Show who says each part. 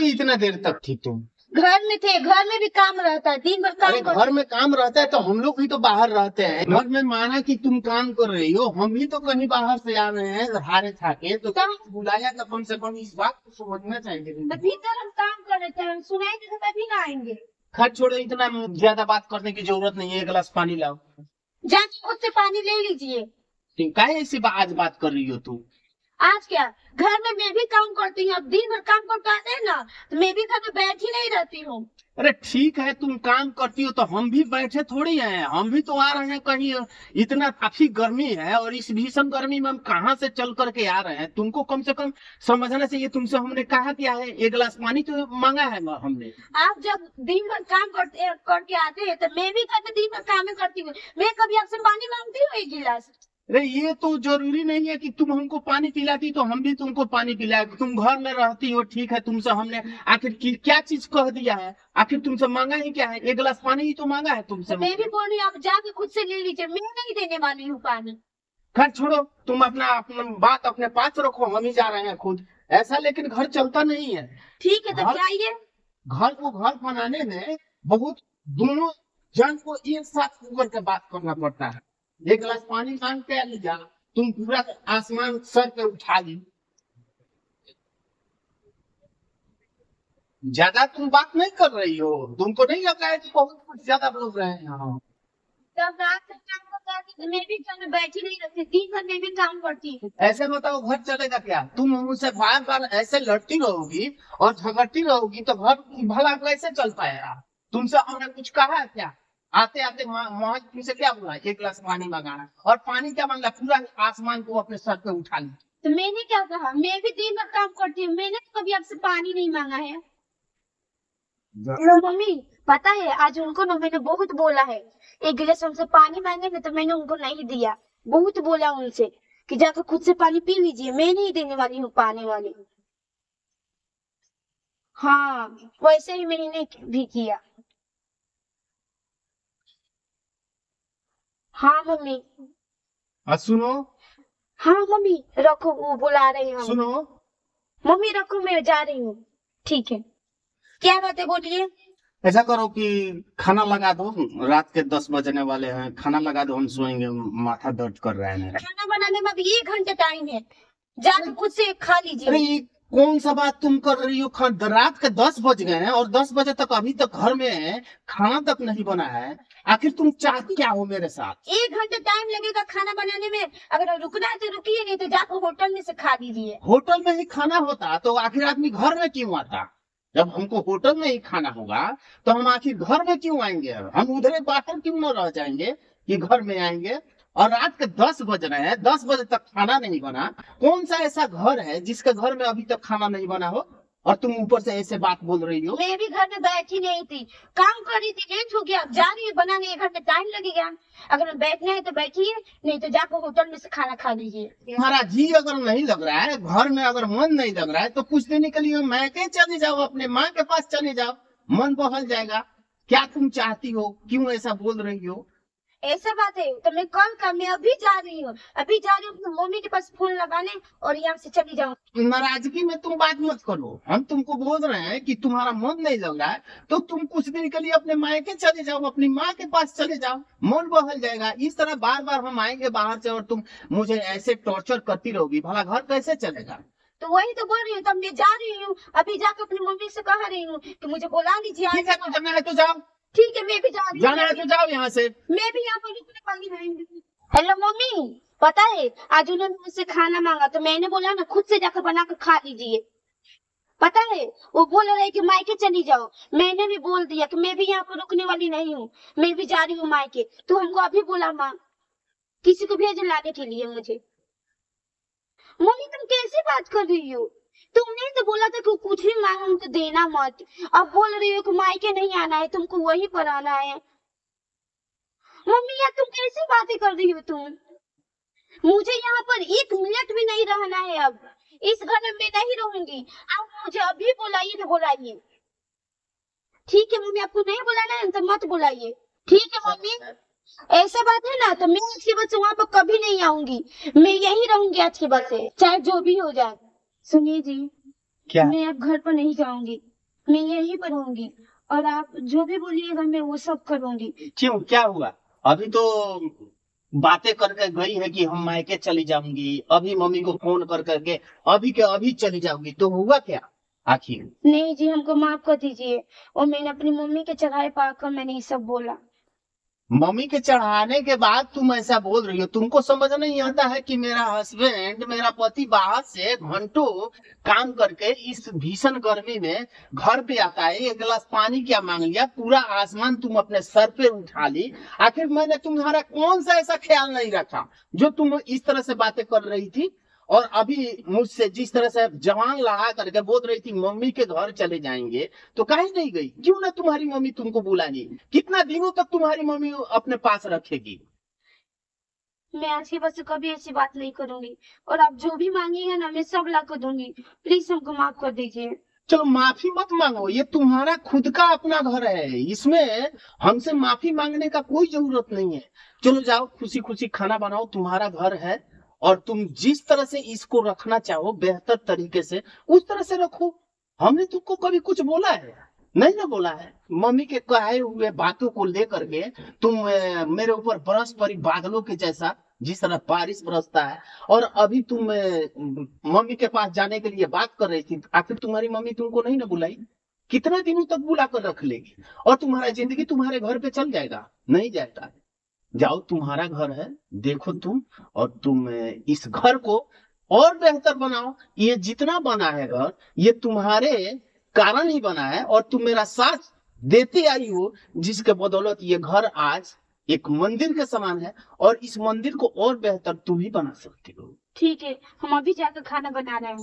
Speaker 1: की इतना देर तक थी तुम?
Speaker 2: घर में थे, घर में भी काम रहता है, दिन भर काम
Speaker 1: अरे घर में काम रहता है तो हम लोग भी तो बाहर रहते हैं। घर में माना कि तुम काम कर रही हो, हम भी तो कहीं बाहर से आ रहे हैं हारे थाके, तो बुलाया तो कम से कम इस बात को समझना चाहिए।
Speaker 2: भीतर हम काम कर रहे थे, हम सुनाएंगे तो तभी ना आएंगे।
Speaker 1: खैर छोड़ो, इतना ज्यादा बात करने की जरूरत नहीं है। एक गिलास पानी लाओ।
Speaker 2: जाके खुद से पानी ले लीजिए।
Speaker 1: ठीक है, ऐसी आज बात कर रही हो तू?
Speaker 2: आज क्या, घर में मैं भी काम करती हूँ, अब दिन भर काम करके आते हैं ना, तो मैं भी घर में बैठी नहीं रहती हूँ।
Speaker 1: अरे ठीक है, तुम काम करती हो तो हम भी बैठे थोड़ी हैं, हम भी तो आ रहे हैं कहीं। इतना काफी गर्मी है और इस भीषण गर्मी में हम कहाँ से चल करके आ रहे हैं। तुमको कम से कम समझना चाहिए। तुमसे हमने कहा क्या है, एक गिलास पानी तो मांगा है हमने।
Speaker 2: आप जब दिन भर काम करके आते हैं तो मैं भी घर में दिन भर काम करती हूँ, मैं कभी आपसे पानी मांगती हूँ एक गिलास?
Speaker 1: अरे ये तो जरूरी नहीं है कि तुम हमको पानी पिलाती तो हम भी तुमको पानी पिलाए। तुम घर में रहती हो, ठीक है, तुमसे हमने आखिर क्या चीज कह दिया है? आखिर तुमसे मांगा ही क्या है? एक गिलास पानी ही तो मांगा है तुमसे।
Speaker 2: मैं भी बोल रही हूँ, आप जाके खुद से ले लीजिए, मैं नहीं देने वाली हूँ पानी।
Speaker 1: खैर छोड़ो, तुम अपना बात अपने पास रखो, हम ही जा रहे हैं खुद। ऐसा लेकिन घर चलता नहीं है।
Speaker 2: ठीक है, तो जाइए।
Speaker 1: घर को घर बनाने में बहुत दोनों जन को एक साथ होकर के बात करना पड़ता है। एक गिलास पानी मांग के लिया, तुम पूरा आसमान सर पे उठा ली। ज्यादा तुम बात नहीं कर रही हो? तुमको नहीं लग रहा है कि बहुत कुछ ज्यादा बोल रहे हैं हम?
Speaker 2: तब रात से काम करता है, मैं भी घर में बैठी नहीं रहती, दिन भर मैं भी काम करती हूँ।
Speaker 1: ऐसे बताओ, घर चलेगा क्या? तुम मुझसे बार बार ऐसे लड़ती रहोगी और झगड़ती रहोगी तो घर भला कैसे चल पाएगा? तुमसे हमने कुछ कहा है क्या? आते आते वहां तुमसे क्या बोला? एक गिलास पानी मांगा, और पानी क्या मांगा? पूरा आसमान को अपने सर पे उठा ली।
Speaker 2: तो मैंने क्या कहा, मैं भी दिन भर काम करती हूँ, मैंने तो कभी आपसे पानी नहीं मांगा है। मम्मी पता है, आज उनको ना मैंने बहुत बोला है, एक गिलास उनसे पानी मांगे ना तो मैंने उनको नहीं दिया। बहुत बोला उनसे कि जाकर खुद से पानी पी लीजिए, मैं नहीं देने वाली हूँ पानी वाली। हाँ, वैसे ही मैंने भी किया। हाँ मम्मी।
Speaker 1: सुनो।
Speaker 2: हाँ मम्मी रखो, वो बुला रहे हैं।
Speaker 1: सुनो
Speaker 2: मम्मी रखो, मैं जा रही हूँ। ठीक है, क्या बात है, बोलिए।
Speaker 1: ऐसा करो कि खाना लगा दो, रात के 10 बजने वाले हैं, खाना लगा दो, हम सोएंगे, माथा दर्द कर रहा है मेरा।
Speaker 2: खाना बनाने में अभी 1 घंटे टाइम है, जाकर खुद से खा लीजिए।
Speaker 1: अरे कौन सा बात तुम कर रही हो? रात के 10 बज गए हैं और 10 बजे तक अभी तक घर में खाना तक नहीं बना है। आखिर तुम चाहती क्या हो मेरे साथ?
Speaker 2: 1 घंटे टाइम लगेगा खाना बनाने में, अगर रुकना है तो रुकिए, नहीं तो जाकर होटल में से खा लीजिए।
Speaker 1: होटल में ही खाना होता तो आखिर आदमी घर में क्यों आता? जब हमको होटल में ही खाना होगा तो हम आखिर घर में क्यों आएंगे? हम उधर बाहर क्यों न रह जाएंगे कि घर में आएंगे? और रात के 10 बज रहे हैं, 10 बजे तक खाना नहीं बना। कौन सा ऐसा घर है जिसके घर में अभी तक खाना नहीं बना हो और तुम ऊपर से ऐसे बात बोल रही हो?
Speaker 2: मैं भी घर में बैठी नहीं थी, काम कर रही थी, लेट हो गया, अब जा रही है बनाने, 1 घंटे टाइम लगेगा। अगर बैठना है तो बैठिए, नहीं तो जाकर होटल में से खाना खा लीजिए।
Speaker 1: तुम्हारा जी अगर नहीं लग रहा है, घर में अगर मन नहीं लग रहा है, तो कुछ दिन के लिए मैके चले जाओ, अपने माँ के पास चले जाओ, मन बहल जाएगा। क्या तुम चाहती हो? क्यों ऐसा बोल रही हो?
Speaker 2: ऐसा बात है तो मैं कल का, मैं अभी जा रही हूँ, अभी जा रही हूँ अपनी मम्मी के पास फोन लगाने और यहाँ से चली जाऊँ।
Speaker 1: नाराजगी में तुम बात मत करो। हम तुमको बोल रहे हैं कि तुम्हारा मन नहीं लग रहा है तो तुम कुछ दिन के लिए अपने मायके चले जाओ, अपनी माँ के पास चले जाओ, मन बहल जाएगा। इस तरह बार बार हम आएंगे बाहर से और तुम मुझे ऐसे टॉर्चर करती रहोगी, भला घर कैसे चलेगा?
Speaker 2: तो वही तो बोल रही हूँ, तब मैं जा रही हूँ, अभी जाकर अपनी मम्मी से कह रही हूँ कि मुझे बुला लीजिए।
Speaker 1: ठीक है, तो जाना है तो जाओ।
Speaker 2: ठीक है, मैं भी जा रही हूँ।
Speaker 1: जाना है तो जाओ यहाँ से।
Speaker 2: मैं भी यहाँ पर रुकने वाली नहीं। हेलो मम्मी, पता है आज उन्होंने मुझसे खाना मांगा तो मैंने बोला ना खुद से जाकर बना कर खा लीजिए। पता है वो बोल रहे कि मायके चली जाओ, मैंने भी बोल दिया कि मैं भी यहाँ पर रुकने वाली नहीं हूँ, मैं भी जा रही हूँ मायके। तो हमको अभी बोला माँ किसी को भेज लाने के लिए मुझे। मम्मी तुम कैसी बात कर रही हो? तुमने तो बोला था कि कुछ भी मांगो तो देना मत, अब बोल रही हो कि मायके नहीं आना है, तुमको वहीं पर आना है। मम्मी यार तुम कैसी बातें कर रही हो तुम? मुझे यहाँ पर 1 मिनट भी नहीं रहना है, अब इस घर में मैं नहीं रहूंगी। आप मुझे अभी बुलाइए तो बुलाइए। ठीक है मम्मी, आपको नहीं बुलाना है तो मत बुलाइए। ठीक है मम्मी, ऐसा बात है ना तो मैं आज के बाद से वहाँ पर कभी नहीं आऊंगी, मैं यहीं रहूंगी आज के बाद से, चाहे जो भी हो जाए। सुनिए जी,
Speaker 1: क्या?
Speaker 2: मैं अब घर पर नहीं जाऊंगी, मैं यहीं पर रहूंगी और आप जो भी बोलिएगा मैं वो सब करूंगी।
Speaker 1: क्यों, क्या हुआ? अभी तो बातें करके गई है कि हम मायके चली जाऊंगी, अभी मम्मी को फोन कर करके अभी के अभी चली जाऊंगी, तो हुआ क्या आखिर?
Speaker 2: नहीं जी, हमको माफ कर दीजिए। और मैंने अपनी मम्मी के चढ़ाए पाकर मैंने ये सब बोला।
Speaker 1: मम्मी के चढ़ाने के बाद तुम ऐसा बोल रही हो? तुमको समझ नहीं आता है कि मेरा हस्बैंड, मेरा पति बाहर से घंटों काम करके इस भीषण गर्मी में घर पे आता है, एक गिलास पानी क्या मांग लिया, पूरा आसमान तुम अपने सर पे उठा ली। आखिर मैंने तुम्हारा कौन सा ऐसा ख्याल नहीं रखा जो तुम इस तरह से बातें कर रही थी? और अभी मुझसे जिस तरह से जवान लगा करके बोल रही थी मम्मी के घर चले जाएंगे, तो काहे नहीं गई? क्यों ना तुम्हारी मम्मी तुमको बुलानी? कितना दिनों तक तुम्हारी मम्मी अपने पास रखेगी?
Speaker 2: मैं आज के बाद से कभी ऐसी बात नहीं करूंगी और आप जो भी मांगिएगा ना मैं सब ला कर दूंगी। प्लीज हमको माफ कर दीजिए।
Speaker 1: चलो माफी मत मांगो, ये तुम्हारा खुद का अपना घर है, इसमें हमसे माफी मांगने का कोई जरूरत नहीं है। चलो जाओ, खुशी खुशी खाना बनाओ, तुम्हारा घर है और तुम जिस तरह से इसको रखना चाहो बेहतर तरीके से उस तरह से रखो। हमने तुमको कभी कुछ बोला है? नहीं ना बोला है। मम्मी के कहे हुए बातों को लेकर के तुम मेरे ऊपर बरस पड़ी बादलों के जैसा, जिस तरह बारिश बरसता है। और अभी तुम मम्मी के पास जाने के लिए बात कर रही थी, आखिर तुम्हारी मम्मी तुमको नहीं ना बुलाई? कितना दिनों तक बुला कर रख लेगी? और तुम्हारा जिंदगी तुम्हारे घर पे चल जाएगा? नहीं जाएगा। जाओ, तुम्हारा घर है, देखो तुम, और तुम इस घर को और बेहतर बनाओ। ये जितना बना है घर, ये तुम्हारे कारण ही बना है और तुम मेरा साथ देते आई हो, जिसके बदौलत ये घर आज एक मंदिर के समान है और इस मंदिर को और बेहतर तुम ही बना सकती हो।
Speaker 2: ठीक है, हम अभी जाकर खाना बना रहे हैं।